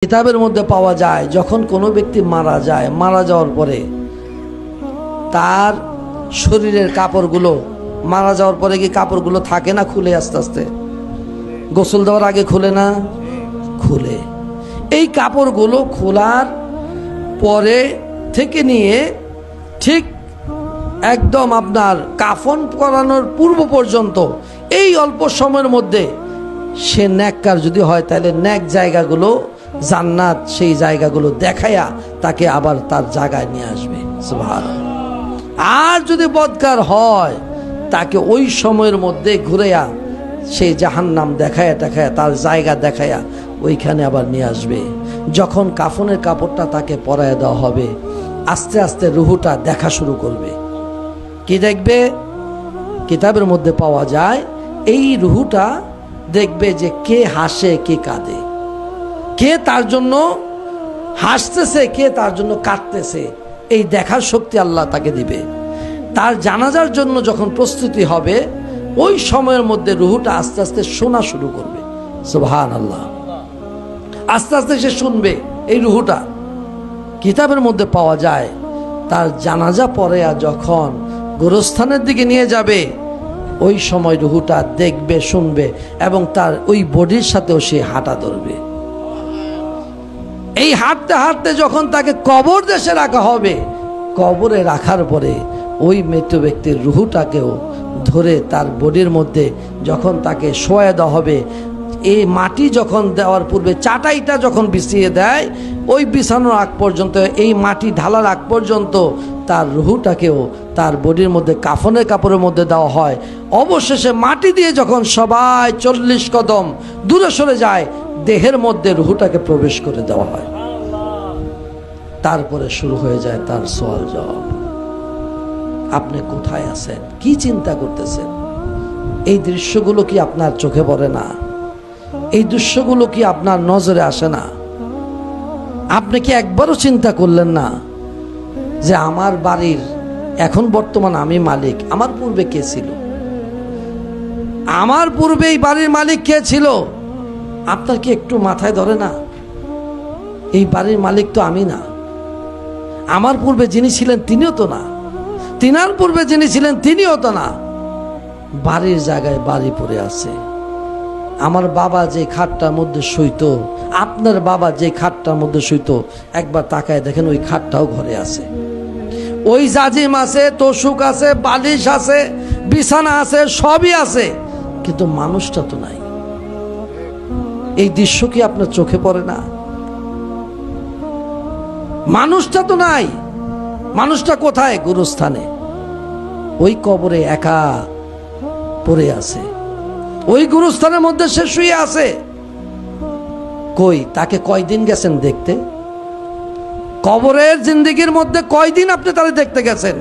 কিতাবের মধ্যে পাওয়া যায় যখন কোনো ব্যক্তি মারা যায়, মারা যাওয়ার পরে তার শরীরের কাপড়গুলো, মারা যাওয়ার পরে কি কাপড়গুলো থাকে না খুলে, আস্তে আস্তে গোসল দেওয়ার আগে খুলে না, খুলে। এই কাপড়গুলো খোলার পরে থেকে নিয়ে ঠিক একদম আপনার কাফন করানোর পূর্ব পর্যন্ত এই অল্প সময়ের মধ্যে সে নেককার যদি হয় তাহলে নেক জায়গাগুলো জান্নাত সেই জায়গাগুলো দেখায়া তাকে আবার তার জায়গায় নিয়ে আসবে। সুবহানাল্লাহ। আর যদি বদকার হয় তাকে ওই সময়ের মধ্যে ঘুরেয়া সেই জাহান্নাম দেখায়া দেখায়া তার জায়গা দেখায়া ওইখানে আবার নিয়ে আসবে। যখন কাফনের কাপড়টা তাকে পরায় দেওয়া হবে, আস্তে আস্তে রুহুটা দেখা শুরু করবে। কি দেখবে? কিতাবের মধ্যে পাওয়া যায় এই রুহুটা দেখবে যে কে হাসে কে কাঁদে, কে তার জন্য হাসতেছে কে তার জন্য কাঁদতেছে, এই দেখার শক্তি আল্লাহ তাকে দিবে। তার জানাজার জন্য যখন প্রস্তুতি হবে ওই সময়ের মধ্যে রুহুটা আস্তে আস্তে শোনা শুরু করবে। সুবহানাল্লাহ। আস্তে আস্তে সে শুনবে। এই রুহুটা কিতাবের মধ্যে পাওয়া যায় তার জানাজা পড়ে যখন গোরস্থানের দিকে নিয়ে যাবে ওই সময় রুহুটা দেখবে, শুনবে এবং তার ওই বডির সাথেও সে হাঁটা ধরবে। এই হাঁটতে হাঁটতে যখন তাকে কবর দেশে রাখা হবে, কবরে রাখার পরে ওই মৃত ব্যক্তির রুহুটাকেও ধরে তার বডির মধ্যে যখন তাকে শোয়া দেওয়া হবে, এই মাটি যখন দেওয়ার পূর্বে চাটাইটা যখন বিছিয়ে দেয় ওই বিছানোর আগ পর্যন্ত, এই মাটি ঢালার আগ পর্যন্ত তার রুহুটাকেও তার বডির মধ্যে কাফনের কাপড়ের মধ্যে দেওয়া হয়। অবশেষে মাটি দিয়ে যখন সবাই 40 কদম দূরে সরে যায় দেহের মধ্যে রুহুটাকে প্রবেশ করে দেওয়া হয়। তারপরে শুরু হয়ে যায় তার সওয়াল জবাব। আপনি কোথায় আছেন, কি চিন্তা করতেছেন? এই দৃশ্যগুলো কি আপনার চোখে পড়ে না? এই দৃশ্যগুলো কি আপনার নজরে আসে না? আপনি কি একবারও চিন্তা করলেন না যে আমার বাড়ির এখন বর্তমান আমি মালিক, আমার পূর্বে কে ছিল? আমার পূর্বে এই বাড়ির মালিক কে ছিল? আপনার কি একটু মাথায় ধরে না? এই বাড়ির মালিক তো আমি না, আমার পূর্বে যিনি ছিলেন তিনিও তো না, তিনার পূর্বে যিনি ছিলেন তিনিও তো না। বাড়ির জায়গায় বাড়ি পড়ে আছে। আমার বাবা যে খাটটার মধ্যে শুইতো, আপনার বাবা যে খাটটার মধ্যে শুইতো, একবার তাকায় দেখেন ওই খাটটাও ঘরে আছে। ওই জাজিম আছে, তোষক আছে, বালিশ আছে, বিছানা আছে, সবই আছে, কিন্তু মানুষটা তো নাই। এই দৃশ্য কি আপনার চোখে পড়ে না? মানুষটা তো নাই। মানুষটা কোথায়? গুরুস্থানে, ওই কবরে একা পড়ে আছে, ওই গুরুস্থানের মধ্যে সে শুয়ে আছে। কই তাকে কয়দিন গেছেন দেখতে? কবরের জিন্দেগির মধ্যে কয়দিন আপনি তাকে দেখতে গেছেন?